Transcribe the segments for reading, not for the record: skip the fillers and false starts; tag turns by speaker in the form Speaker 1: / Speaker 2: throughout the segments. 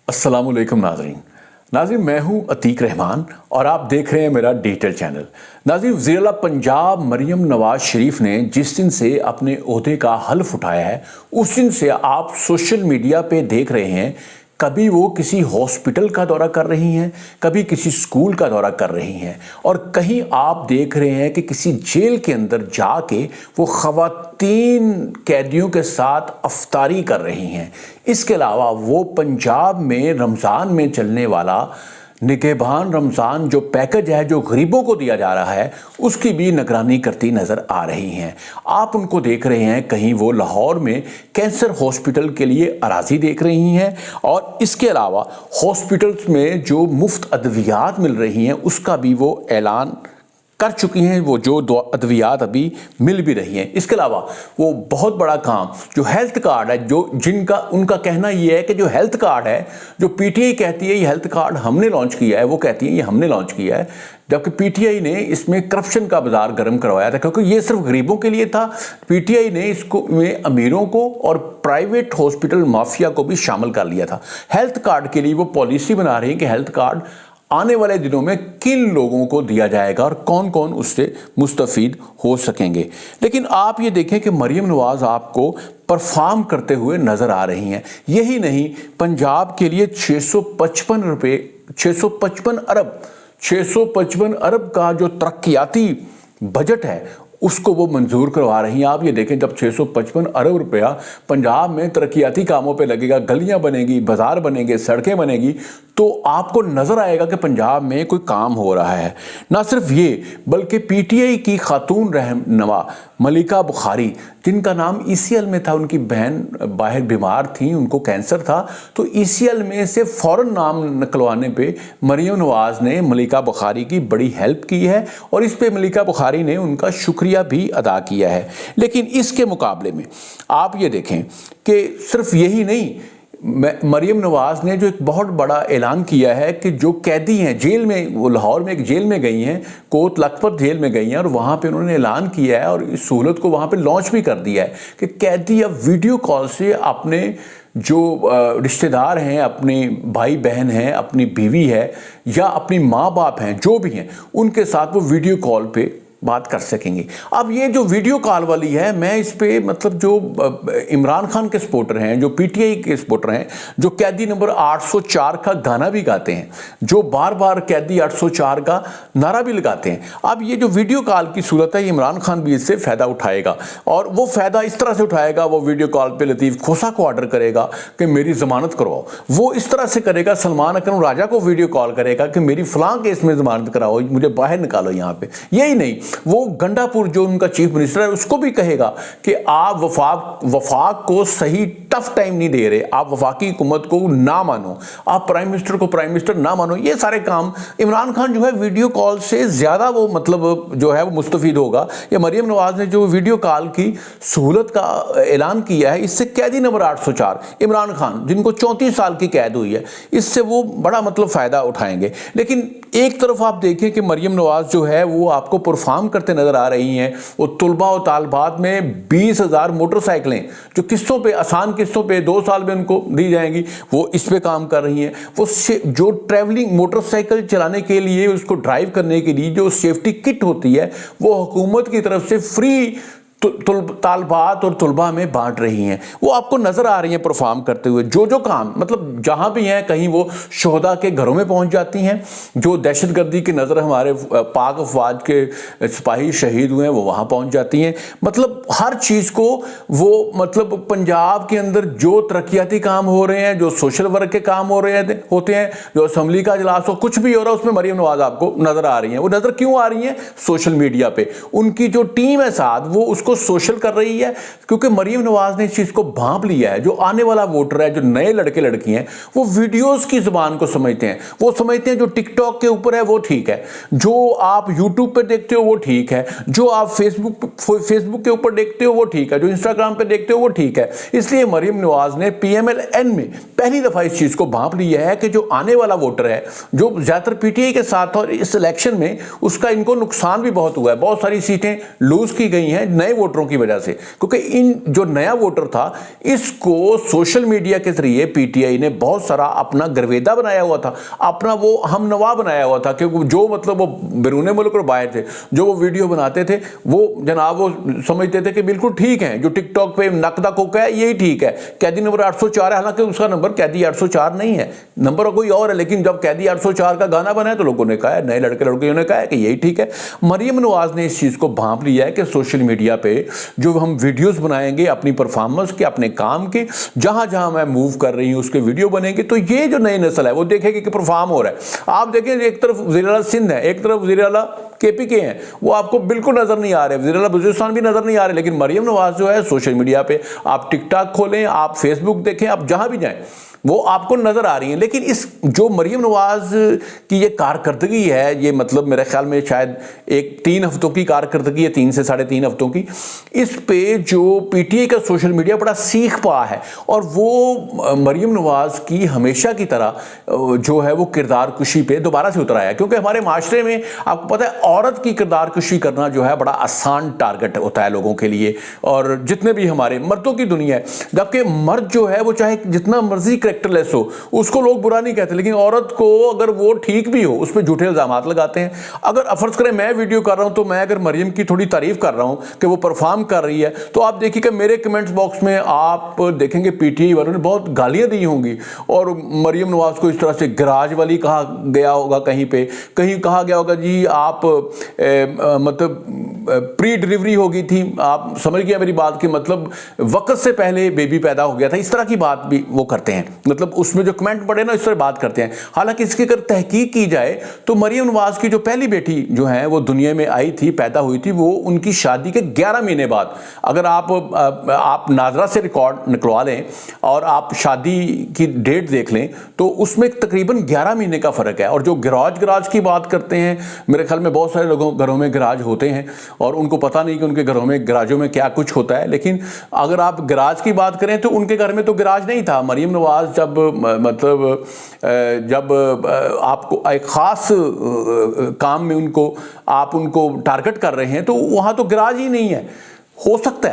Speaker 1: अस्सलाम वालेकुम नाज़रीन, मैं हूं अतीक रहमान और आप देख रहे हैं मेरा डिजिटल चैनल। नाज़रीन, वज़ीर आला पंजाब मरियम नवाज शरीफ ने जिस दिन से अपने ओहदे का हल्फ उठाया है उस दिन से आप सोशल मीडिया पे देख रहे हैं, कभी वो किसी हॉस्पिटल का दौरा कर रही हैं, कभी किसी स्कूल का दौरा कर रही हैं और कहीं आप देख रहे हैं कि किसी जेल के अंदर जाके वो ख़वातीन कैदियों के साथ अफ्तारी कर रही हैं। इसके अलावा वो पंजाब में रमज़ान में चलने वाला निगहबान रमज़ान जो पैकेज है जो गरीबों को दिया जा रहा है उसकी भी निगरानी करती नज़र आ रही हैं। आप उनको देख रहे हैं, कहीं वो लाहौर में कैंसर हॉस्पिटल के लिए अराज़ी देख रही हैं और इसके अलावा हॉस्पिटल्स में जो मुफ्त अद्वियात मिल रही हैं उसका भी वो ऐलान कर चुकी हैं, वो जो अद्वियात अभी मिल भी रही हैं। इसके अलावा वो बहुत बड़ा काम जो हेल्थ कार्ड है, जो जिनका उनका कहना ये है कि जो हेल्थ कार्ड है, जो पीटीआई कहती है ये हेल्थ कार्ड हमने लॉन्च किया है, वो कहती है ये हमने लॉन्च किया है, जबकि पीटीआई ने इसमें करप्शन का बाजार गर्म करवाया था क्योंकि ये सिर्फ गरीबों के लिए था। पीटीआई ने इसको में अमीरों को और प्राइवेट हॉस्पिटल माफिया को भी शामिल कर लिया था। हेल्थ कार्ड के लिए वो पॉलिसी बना रही है कि हेल्थ कार्ड आने वाले दिनों में किन लोगों को दिया जाएगा और कौन कौन उससे मुस्तफीद हो सकेंगे। लेकिन आप ये देखें कि मरियम नवाज आपको परफॉर्म करते हुए नज़र आ रही हैं। यही नहीं, पंजाब के लिए 655 अरब का जो तरक्याती बजट है उसको वो मंजूर करवा रही हैं। आप ये देखें, जब 655 अरब रुपया पंजाब में तरक्याती कामों पे लगेगा, गलियां बनेगी, बाजार बनेंगे, सड़कें बनेगी, तो आपको नज़र आएगा कि पंजाब में कोई काम हो रहा है। ना सिर्फ ये, बल्कि पीटीआई की खातून रहनुमा मलिका बुखारी, जिनका नाम ईसीएल में था, उनकी बहन बाहर बीमार थी, उनको कैंसर था, तो ईसीएल में से फ़ौरन नाम निकलवाने पे मरियम नवाज ने मलिका बुखारी की बड़ी हेल्प की है और इस पे मलिका बुखारी ने उनका शुक्रिया भी अदा किया है। लेकिन इसके मुकाबले में आप ये देखें कि सिर्फ यही नहीं, मरियम नवाज ने जो एक बहुत बड़ा ऐलान किया है कि जो कैदी हैं जेल में, वो लाहौर में एक जेल में गई हैं, कोट लखपत जेल में गई हैं और वहाँ पे उन्होंने ऐलान किया है और इस सहूलत को वहाँ पे लॉन्च भी कर दिया है कि कैदी अब वीडियो कॉल से अपने जो रिश्तेदार हैं, अपने भाई बहन हैं, अपनी बीवी है या अपनी माँ बाप हैं, जो भी हैं, उनके साथ वो वीडियो कॉल पे बात कर सकेंगे। अब ये जो वीडियो कॉल वाली है, मैं इस पे मतलब जो इमरान खान के सपोर्टर हैं, जो पीटीआई के सपोर्टर हैं, जो कैदी नंबर 804 का गाना भी गाते हैं, जो बार बार कैदी 804 का नारा भी लगाते हैं, अब ये जो वीडियो कॉल की सूरत है, इमरान खान भी इससे फ़ायदा उठाएगा और वो फ़ायदा इस तरह से उठाएगा, वो वीडियो कॉल पे लतीफ़ खोसा को ऑर्डर करेगा कि मेरी ज़मानत करवाओ, वो इस तरह से करेगा, सलमान अकरम राजा को वीडियो कॉल करेगा कि मेरी फ़लाँ केस में ज़मानत कराओ, मुझे बाहर निकालो यहाँ पे। यही नहीं, वो गंडापुर जो उनका चीफ मिनिस्टर है उसको भी कहेगा कि आप वफाक को सही टफ टाइम नहीं दे रहे, आप वफाकी हुकूमत को ना मानो, आप प्राइम मिनिस्टर को प्राइम मिनिस्टर ना मानो। ये सारे काम इमरान खान जो है वीडियो कॉल से ज़्यादा वो मतलब जो है वो मुस्तफीद होगा। ये मरियम नवाज ने जो वीडियो कॉल की सहूलत का ऐलान किया है, इससे कैदी नंबर 804 इमरान खान, जिनको 34 साल की कैद हुई है, इससे वो बड़ा मतलब फ़ायदा उठाएंगे। लेकिन एक तरफ आप देखें कि मरियम नवाज जो है वो आपको परफॉर्म करते नज़र आ रही हैं। वो तुलबा और तालबात में 20,000 मोटरसाइकिलें जो किस्तों पे, आसान किस्तों पे 2 साल में उनको दी जाएंगी, वो इस पे काम कर रही हैं। वो जो ट्रैवलिंग मोटरसाइकिल चलाने के लिए, उसको ड्राइव करने के लिए जो सेफ्टी किट होती है, वो हुकूमत की तरफ से फ्री तालबात और तुलबा में बांट रही हैं। वो आपको नज़र आ रही हैं परफॉर्म करते हुए। जो जो काम मतलब जहाँ भी हैं, कहीं वो शोहदा के घरों में पहुँच जाती हैं, जो दहशतगर्दी की नज़र हमारे पाक अफवाज के सिपाही शहीद हुए हैं वो वहाँ पहुँच जाती हैं। मतलब हर चीज़ को वो मतलब पंजाब के अंदर जो तरक्याती काम हो रहे हैं, जो सोशल वर्क के काम हो रहे होते हैं, जो असम्बली का इजलास हो, कुछ भी हो रहा है, उसमें मरियम नवाज आपको नज़र आ रही हैं। वो नज़र क्यों आ रही हैं? सोशल मीडिया पर उनकी जो टीम है साथ, वो को सोशल कर रही है क्योंकि मरियम नवाज ने इस चीज को भांप लिया है। जो आने वाला वोटर है, जो नए लड़के लड़की हैं, वो वीडियोस की जुबान को समझते हैं। वो समझते हैं जो टिकटॉक के ऊपर है वो ठीक है, जो आप यूट्यूब पे देखते हो वो ठीक है, जो आप फेसबुक के ऊपर देखते हो वो ठीक है, जो इंस्टाग्राम पे देखते हो वो ठीक है। इसलिए मरियम नवाज ने PMLN में पहली दफा इस चीज को भांप लिया है कि जो आने वाला वोटर है, जो ज्यादातर पीटीआई के साथ और इस इलेक्शन में उसका इनको नुकसान भी बहुत हुआ है, बहुत सारी सीटें लूज की गई हैं, नए वोटरों की वजह से, क्योंकि इन जो नया वोटर था इसको सोशल मीडिया के जरिए पीटीआई ने बहुत सारा अपना गर्वेदा बनाया हुआ था, अपना वो हम नवा बनाया हुआ था, क्योंकि जो मतलब वो बैरून मुल्क और बाहर थे जो वो वीडियो बनाते थे वो जनाब वो समझते थे कि बिल्कुल ठीक है, जो टिकटॉक पे नकदा कोका है यही ठीक है, कैदी नंबर 804 है, हालांकि उसका नंबर कैदी 804 नहीं है, नंबर कोई और है, लेकिन जब कैदी 804 का गाना बना है तो लोगों ने कहा है, नए लड़के लड़कियों ने कहा है कि यही ठीक है। मरियम नवाज ने इस चीज को भांप लिया है कि सोशल मीडिया पे जो हम वीडियोस बनाएंगे अपनी परफॉर्मेंस के, अपने काम के, जहां जहां मैं मूव कर रही हूं उसके वीडियो बनेंगे, तो ये जो नई नस्ल है वो देखेगी कि परफॉर्म हो रहा है। आप देखें एक तरफ वज़ीर-ए-आला सिंध है, एक तरफ वज़ीर-ए-आला केपीके हैं, वो आपको बिल्कुल नजर नहीं आ रहे, वज़ीर-ए-आला बलूचिस्तान भी नजर नहीं आ रहे, लेकिन मरियम नवाज जो है सोशल मीडिया पे, आप टिकटॉक खोलें, आप फेसबुक देखें, आप जहां भी जाएं वो आपको नजर आ रही है। लेकिन इस जो मरियम नवाज की ये कारकर्दगी है, ये मतलब मेरे ख्याल में शायद 3 हफ्तों की कारकर्दगी है, 3 से 3.5 हफ्तों की, इस पे जो पीटीआई का सोशल मीडिया बड़ा सीख पा है, और वो मरियम नवाज की हमेशा की तरह जो है वो किरदार कुशी पे दोबारा से उतर आया, क्योंकि हमारे माशरे में आपको पता है औरत की किरदार कुशी करना जो है बड़ा आसान टारगेट होता है लोगों के लिए, और जितने भी हमारे मर्दों की दुनिया है, जबकि मर्द जो है वो चाहे जितना मर्जी कैरेक्टरलेस हो उसको लोग बुरा नहीं कहते, लेकिन औरत को अगर वो ठीक भी हो उस पर झूठे इल्जामात लगाते हैं। अगर फर्ज करें मैं वीडियो कर रहा हूं तो मैं अगर मरियम की थोड़ी तारीफ कर रहा हूं कि वो परफॉर्म कर रही है, तो आप देखिएगा मेरे कमेंट्स बॉक्स में आप देखेंगे पीटीआई वालों ने बहुत गालियां दी होंगी, और मरियम नवाज को इस तरह से गराज वाली कहा गया होगा, कहीं कहा गया होगा जी आप मतलब प्री डिलीवरी हो गई थी, आप समझ गया मेरी बात की, मतलब वक्त से पहले बेबी पैदा हो गया था, इस तरह की बात भी वो करते हैं, मतलब उसमें जो कमेंट पड़े ना इस तरह बात करते हैं। हालांकि इसकी अगर तहकीक की जाए तो मरियम नवाज की जो पहली बेटी जो है वो दुनिया में आई थी, पैदा हुई थी, वो उनकी शादी के 11 महीने बाद, अगर आप नाजरा से रिकॉर्ड निकलवा लें और आप शादी की डेट देख लें तो उसमें तकरीबन 11 महीने का फर्क है। और जो गराज की बात करते हैं, मेरे ख्याल में बहुत सारे लोगों घरों में गराज होते हैं और उनको पता नहीं कि उनके घरों में गराजों में क्या कुछ होता है, लेकिन अगर आप गराज की बात करें तो उनके घर में तो गराज नहीं था। मरियम नवाज जब आपको एक ख़ास काम में आप उनको टारगेट कर रहे हैं तो वहाँ तो गराज ही नहीं है। हो सकता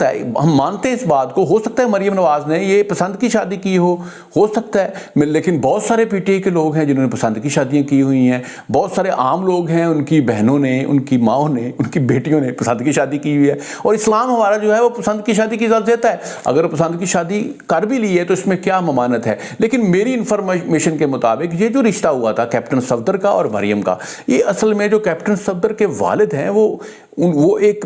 Speaker 1: है हम मानते हैं इस बात को, हो सकता है मरियम नवाज ने ये पसंद की शादी की हो सकता है, लेकिन बहुत सारे पीटीआई के लोग हैं जिन्होंने पसंद की शादियां की हुई हैं, बहुत सारे आम लोग हैं, उनकी बहनों ने, उनकी माओ ने, उनकी बेटियों ने पसंद की शादी की हुई है। और इस्लाम हमारा जो है वो पसंद की शादी की इजाज़त देता है, अगर पसंद की शादी कर भी ली है तो इसमें क्या ममानत है। लेकिन मेरी इंफॉर्मेशन के मुताबिक ये जो रिश्ता हुआ था कैप्टन सफदर का और मरियम का, ये असल में जो कैप्टन सफदर के वालिद हैं वो एक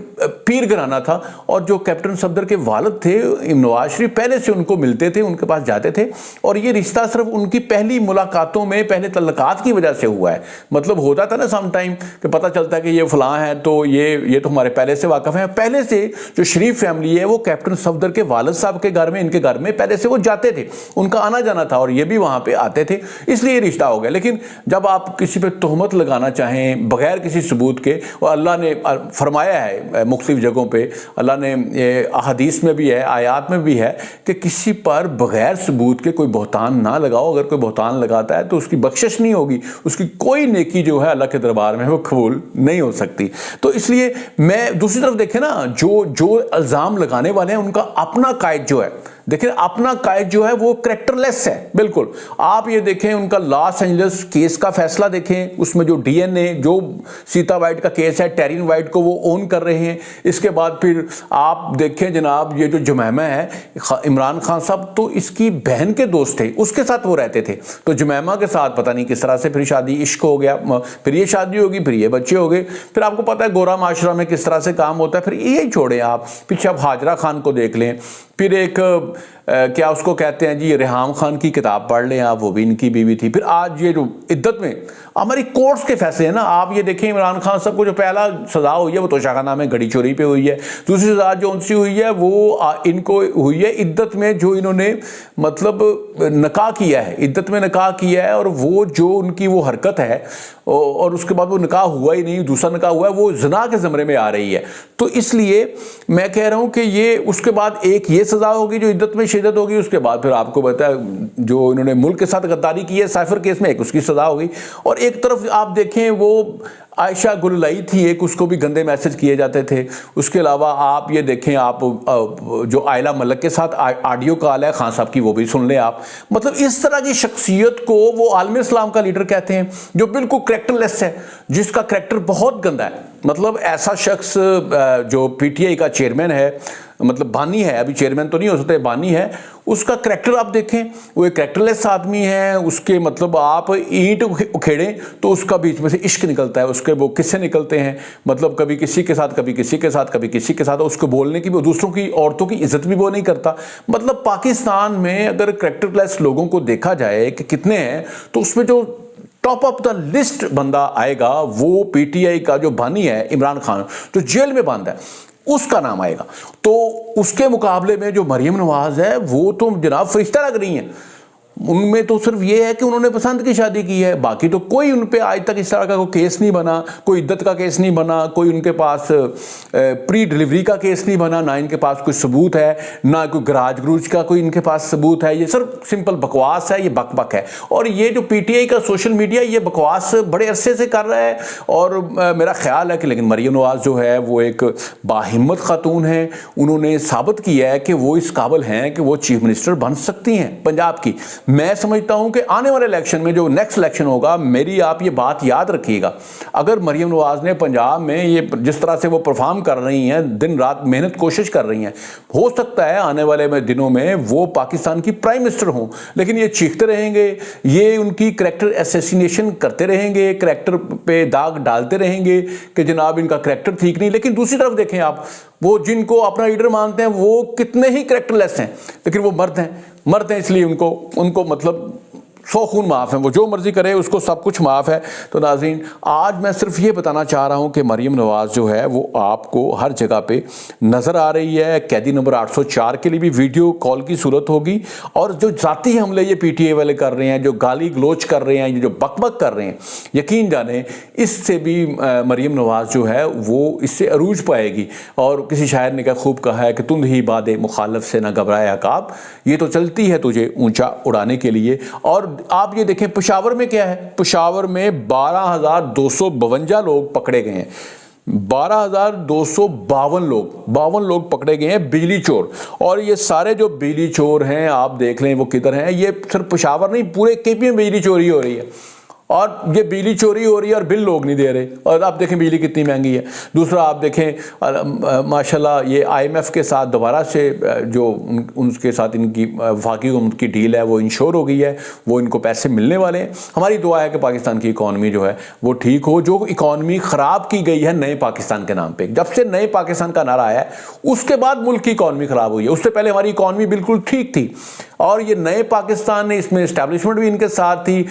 Speaker 1: पीर घराना था, और जो कैप्टन सफदर के वालिद थे नवाज शरीफ पहले से उनको मिलते थे, उनके पास जाते थे, और ये रिश्ता सिर्फ उनकी पहली मुलाकातों में, पहले तल्लकात की वजह से हुआ है। मतलब होता था ना सम टाइम कि पता चलता है कि ये फलां है तो ये तो हमारे पहले से वाकफ़ हैं। पहले से जो शरीफ फैमिली है वो कैप्टन सफदर के वालिद साहब के घर में, इनके घर में पहले से वो जाते थे, उनका आना जाना था और ये भी वहाँ पर आते थे, इसलिए रिश्ता हो गया। लेकिन जब आप किसी पर तोहमत लगाना चाहें बगैर किसी सबूत के, और अल्लाह ने फरमाया है मुख्तलिफ जगहों पे, अल्लाह ने अहादीस में भी है, आयात में भी है कि किसी पर बगैर सबूत के कोई बहतान ना लगाओ। अगर कोई बहतान लगाता है तो उसकी बख्शिश नहीं होगी, उसकी कोई नेकी जो है अल्लाह के दरबार में वो कबूल नहीं हो सकती। तो इसलिए मैं दूसरी तरफ देखें ना, जो इल्ज़ाम लगाने वाले हैं उनका अपना कायद जो है, देखिए अपना कायद जो है वो कैरेक्टरलेस है बिल्कुल। आप ये देखें उनका लॉस एंजल्स केस का फैसला देखें, उसमें जो डीएनए, जो सीता वाइट का केस है, टेरिन वाइट को वो ओन कर रहे हैं। इसके बाद फिर आप देखें जनाब ये जो जुमैमा है, इमरान खान साहब तो इसकी बहन के दोस्त थे, उसके साथ वो रहते थे, तो जुमैमा के साथ पता नहीं किस तरह से फिर शादी इश्क हो गया, फिर ये शादी होगी, फिर ये बच्चे हो गए, फिर आपको पता है गोरा माशरा में किस तरह से काम होता है। फिर यही छोड़ें आप, पीछे आप हाजरा खान को देख लें, फिर एक क्या उसको कहते हैं जी रेहाम खान की किताब पढ़ लें आप, वो भी इनकी बीवी थी। फिर आज ये जो इद्दत में हमारी कोर्ट्स के फैसले हैं ना, आप ये देखें इमरान खान साहब को जो पहला सज़ा हुई है वो तोशाखाना में घड़ी चोरी पे हुई है, दूसरी सज़ा जो उनसी हुई है वो इनको हुई है इद्दत में, जो इन्होंने मतलब निकाह किया है, इद्दत में निकाह किया है, और वो जो उनकी वो हरकत है और उसके बाद वो निकाह हुआ ही नहीं, दूसरा निकाह हुआ है, वो ज़िना के ज़मरे में आ रही है। तो इसलिए मैं कह रहा हूँ कि ये उसके बाद एक ये सज़ा होगी जो इद्दत में शिद्दत होगी, उसके बाद फिर आपको पता है जो इन्होंने मुल्क के साथ गद्दारी की है साइफर केस में, एक उसकी सज़ा होगी। और एक तरफ आप देखें वो عائشہ گللائی تھی ایک، اس کو بھی گندے میسج کیے جاتے تھے. اس کے علاوہ آپ یہ دیکھیں، آپ جو آئلہ ملک کے ساتھ آڈیو کال ہے خان صاحب کی، وہ بھی سن لیں آپ. مطلب اس طرح کی شخصیت کو وہ عالم اسلام کا لیڈر کہتے ہیں، جو بالکل کریکٹر لیس ہے، جس کا کریکٹر بہت گندا ہے. مطلب ایسا شخص جو پی ٹی آئی کا چیئرمین ہے، مطلب بانی ہے، ابھی چیئرمین تو نہیں ہو سکتے، بانی ہے، اس کا کریکٹر آپ دیکھیں، وہ ایک کریکٹر لیس آدمی ہے. اس کے مطلب آپ اینٹ اکھیڑیں تو اس کا بیچ میں سے عشق نکلتا ہے، اس کے وہ قصے نکلتے ہیں، مطلب کبھی کسی کے ساتھ، کبھی کسی کے ساتھ، کبھی کسی کے ساتھ. اس کو بولنے کی بھی، دوسروں کی عورتوں کی عزت بھی وہ نہیں کرتا. مطلب پاکستان میں اگر کریکٹر لیس لوگوں کو دیکھا جائے کہ کتنے ہیں، تو اس میں جو ٹاپ اپ دا لسٹ بندہ آئے گا وہ پی ٹی آئی کا جو بانی ہے عمران خان، جو جیل میں بند ہے، اس کا نام آئے گا. تو اس کے مقابلے میں جو مریم نواز ہے وہ تو جناب فرشتہ لگ رہی ہیں. ان میں تو صرف یہ ہے کہ انہوں نے پسند کی شادی کی ہے، باقی تو کوئی ان پہ آج تک اس طرح کا کوئی کیس نہیں بنا، کوئی عدت کا کیس نہیں بنا، کوئی ان کے پاس پری ڈیلیوری کا کیس نہیں بنا، نہ ان کے پاس کوئی ثبوت ہے، نہ کوئی گراج گروج کا کوئی ان کے پاس ثبوت ہے. یہ صرف سمپل بکواس ہے، یہ بک بک ہے. اور یہ جو پی ٹی آئی کا سوشل میڈیا یہ بکواس بڑے عرصے سے کر رہا ہے. اور میرا خیال ہے کہ لیکن مریم نواز جو ہے وہ ایک باہمت خاتون ہے. انہوں نے ثابت کیا ہے کہ وہ اس قابل ہیں کہ وہ چیف منسٹر بن سکتی ہیں پنجاب کی. میں سمجھتا ہوں کہ آنے والے الیکشن میں، جو نیکسٹ الیکشن ہوگا، میری آپ یہ بات یاد رکھیے گا، اگر مریم نواز نے پنجاب میں یہ جس طرح سے وہ پرفارم کر رہی ہیں، دن رات محنت کوشش کر رہی ہیں، ہو سکتا ہے آنے والے دنوں میں وہ پاکستان کی پرائم منسٹر ہوں. لیکن یہ چیختے رہیں گے، یہ ان کی کریکٹر اسیسینیشن کرتے رہیں گے، کریکٹر پہ داغ ڈالتے رہیں گے کہ جناب ان کا کریکٹر ٹھیک نہیں. لیکن دوسری طرف دیکھیں آپ، وہ جن کو اپنا لیڈر مانتے ہیں وہ کتنے ہی کریکٹر لیس ہیں، لیکن وہ مرد ہیں، اس لیے ان کو مطلب 100 خون معاف ہیں، وہ جو مرضی کرے اس کو سب کچھ معاف ہے. تو ناظرین، آج میں صرف یہ بتانا چاہ رہا ہوں کہ مریم نواز جو ہے وہ آپ کو ہر جگہ پہ نظر آ رہی ہے. قیدی نمبر 804 کے لیے بھی ویڈیو کال کی صورت ہوگی. اور جو ذاتی حملے یہ پی ٹی آئی والے کر رہے ہیں، جو گالی گلوچ کر رہے ہیں، یہ جو بک بک کر رہے ہیں، یقین جانیں اس سے بھی مریم نواز جو ہے وہ اس سے عروج پائے گی. اور کسی شاعر نے خوب کہا ہے کہ تند ہی باد مخالف سے نہ گھبرائے عقاب، یہ تو چلتی ہے تجھے اونچا اڑانے کے لیے. اور آپ یہ دیکھیں پشاور میں کیا ہے، پشاور میں 12,252 لوگ پکڑے گئے ہیں، 12,252 لوگ پکڑے گئے ہیں بجلی چور. اور یہ سارے جو بجلی چور ہیں آپ دیکھ لیں وہ کدھر ہیں. یہ صرف پشاور نہیں، پورے کے پی میں بجلی چوری ہو رہی ہے، اور یہ بجلی چوری ہو رہی ہے اور بل لوگ نہیں دے رہے. اور آپ دیکھیں بجلی کتنی مہنگی ہے. دوسرا آپ دیکھیں ماشاءاللہ یہ آئی ایم ایف کے ساتھ دوبارہ سے جو ان کے ساتھ ان کی وفاقی حکومت کی ڈیل ہے وہ انشور ہو گئی ہے، وہ ان کو پیسے ملنے والے ہیں. ہماری دعا ہے کہ پاکستان کی اکانومی جو ہے وہ ٹھیک ہو. جو اکانومی خراب کی گئی ہے نئے پاکستان کے نام پہ، جب سے نئے پاکستان کا نعرہ آیا ہے اس کے بعد ملک کی اکانومی خراب ہوئی ہے. اس سے پہلے ہماری اکانومی بالکل ٹھیک تھی. اور یہ نئے پاکستان نے، اس میں اسٹیبلشمنٹ بھی ان کے ساتھ تھی،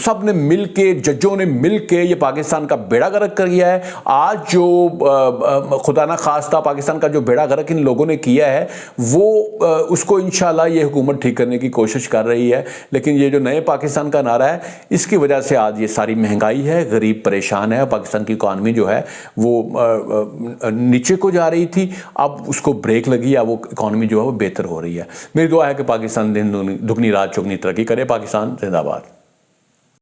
Speaker 1: سب نے مل کے، ججوں نے مل کے یہ پاکستان کا بیڑا غرق کر گیا ہے. آج جو خدا نہ خواستہ پاکستان کا جو بیڑا غرق ان لوگوں نے کیا ہے وہ اس کو انشاءاللہ یہ حکومت ٹھیک کرنے کی کوشش کر رہی ہے. لیکن یہ جو نئے پاکستان کا نعرہ ہے اس کی وجہ سے آج یہ ساری مہنگائی ہے، غریب پریشان ہے. پاکستان کی اکانومی جو ہے وہ نیچے کو جا رہی تھی، اب اس کو بریک لگی، اب وہ اکانومی جو ہے وہ بہتر ہو رہی ہے. میری دعا ہے کہ پاکستان دن دگنی رات چگنی ترقی کرے. پاکستان زندہ باد.